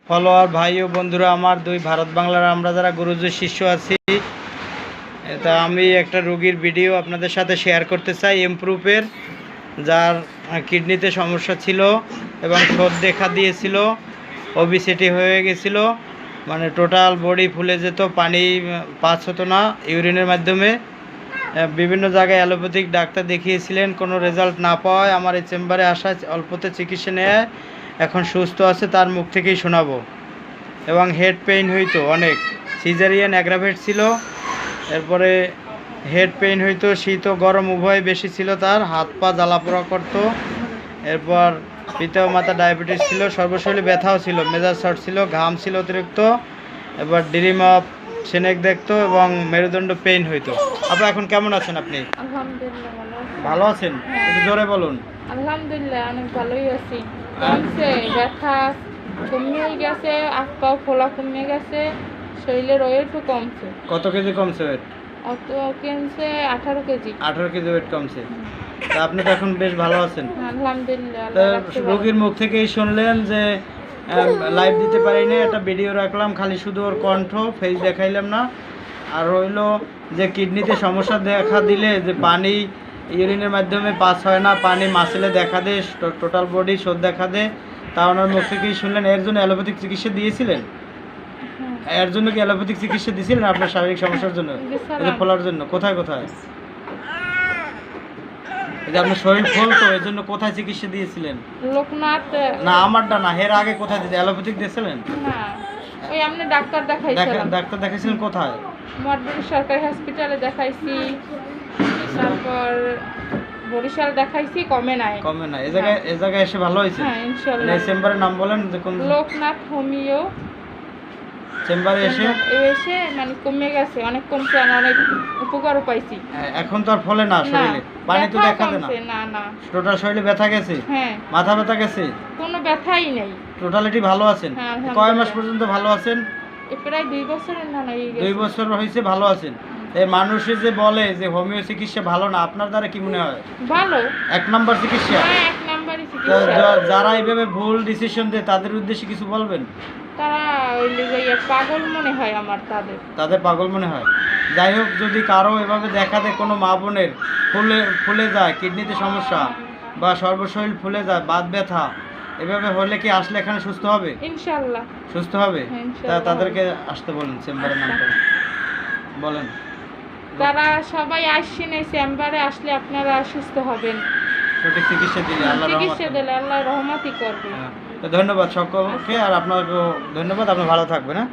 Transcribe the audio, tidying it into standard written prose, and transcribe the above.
Follower ভাই ও বন্ধুরা, আমার দুই ভারত বাংলার আমরা যারা গুরুজির শিষ্য আছি, তা আমি একটা রোগীর ভিডিও আপনাদের সাথে শেয়ার করতে চাই। এমপ্রুভের, যার কিডনিতে সমস্যা ছিল এবং শোধ দেখা দিয়েছিল, ওবিসিটি হয়ে গেছিল, মানে টোটাল বডি ফুলে যেত, পানি পাস হতো না ইউরিনের মাধ্যমে। বিভিন্ন জায়গায় অ্যালোপ্যাথিক ডাক্তার দেখিয়েছিলেন, কোনো রেজাল্ট না পাওয়ায় আমার এই চেম্বারে আসা, অল্পতে চিকিৎসা নেয়, এখন সুস্থ আছে, তার মুখ থেকেই শোনাবো। এবং হেড পেইন হইতো অনেক, সিজারিয়ান অ্যাগ্রাভেট ছিল, এরপরে হেড পেইন হইতো, শীত ও গরম উভয় বেশি ছিল, তার হাত পা জ্বালাপোড়া করতো, এরপর পিতা ও মাতা ডায়াবেটিস ছিল, সর্বশরীরে ব্যথাও ছিল, মেজাজ শর্ট ছিল, ঘাম ছিল অতিরিক্ত, এবার ড্রিম অফ সেনেক দেখতো এবং মেরুদণ্ড পেইন হইতো। আপনি এখন কেমন আছেন? আপনি আলহামদুলিল্লাহ ভালো আছেন? একটু জোরে বলুন। আলহামদুলিল্লাহ অনেক ভালোই আছি। কমছে, ব্যথা কমিয়ে গেছে, হাত পা ফোলা কমিয়ে গেছে, শরীরের ওয়েটও কমছে। কত কেজি কমছে ওয়েট? অত কমছে 18 কেজি। 18 কেজি ওয়েট কমছে। তা আপনি তো এখন বেশ ভালো আছেন? আলহামদুলিল্লাহ। রোগীর মুখ থেকেই শুনলেন যে লাইভ দিতে পারিনি, একটা ভিডিও রাখলাম, খালি শুধু ওর কণ্ঠ, ফেস দেখাইলাম না। আর হইলো যে কিডনিতে সমস্যা দেখা দিলে যে পানি ইউরিনের মাধ্যমে পাস হয় না, পানি মাসেলে দেখা দেয়, টোটাল বডি শোধ দেখা দেয়, তা ওনার মুখ থেকেই শুনলেন। এর জন্য অ্যালোপ্যাথিক চিকিৎসা দিয়েছিলেন? এর জন্য কি অ্যালোপ্যাথিক চিকিৎসা দিয়েছিলেন আপনার শারীরিক সমস্যার জন্য, এই যে ফোলার জন্য? কোথায় কোথায়? এই যে আপনার শরীর ফলতো, এর জন্য কোথায় চিকিৎসা দিয়েছিলেন? লোকনাথ না, আমারটা না, এর আগে কোথায় দিয়েছিলেন? অ্যালোপ্যাথিক দিয়েছিলেন? না, ওই আপনি ডাক্তার দেখাইছিলেন। ডাক্তার দেখাইছিলেন কোথায়? মঠবাড়ি সরকারি হসপিটালে দেখাইছি, তারপর বরিশাল দেখাইছি, কমে নাই। কমে না? এই জায়গায় এসে ভালো হয়েছে? হ্যাঁ, ইনশাআল্লাহ। এই চেম্বারের নাম বলেন যে কোন? লোকনাথ হোমিও চেম্বারে এসে মানে কমে গেছে, অনেক কমছে, আর অনেক উপকারও পাইছি। এখন তো আর ফলে না শরীরে, পানি তো দেখা দেয় না। না না, টোটাল শরীরে ব্যথা গেছে? হ্যাঁ। মাথা ব্যথা গেছে? কোনো ব্যথাই নেই। টোটালিটি ভালো আছেন? হ্যাঁ, কয় মাস পর্যন্ত ভালো আছেন? প্রায় 2 বছরের না হয়ে গেছে। 2 বছর হয়েছে ভালো আছেন। এই মানুষে যে বলে যে হোমিও চিকিৎসা ভালো না, আপনার দ্বারা কি মনে হয়? ভালো, 1 নম্বর চিকিৎসা। হ্যাঁ, 1 নম্বরই চিকিৎসা। যারা এইভাবে ভুল ডিসিশন দেয় তাদের উদ্দেশ্যে কিছু বলবেন? তারা ওই লিগাইয়া পাগল মনে হয় আমার, তাদের পাগল মনে হয়। যাই হোক, যদি কারো এভাবে দেখা দেয়, কোনো মা বোনের ফুলে যায়, কিডনিতে সমস্যা বা সর্বশরীর ফুলে যায়, বাত ব্যথা, এভাবে হলে কি আসলে এখানে সুস্থ হবে? ইনশাআল্লাহ সুস্থ হবে। হ্যাঁ, ইনশাআল্লাহ। তাদেরকে আসতে বলেন, চেম্বারের নাম বলেন। তারা সবাই আসছেন, এই চেম্বারে আসলে আপনারা সুস্থ হবেন। সঠিক চিকিৎসা দিলে আল্লাহর চিকিৎসা দিলে আল্লাহ রহমতই করবে। ধন্যবাদ সকলকে, আর আপনাকেও ধন্যবাদ। আপনি ভালো থাকবেন। হ্যাঁ।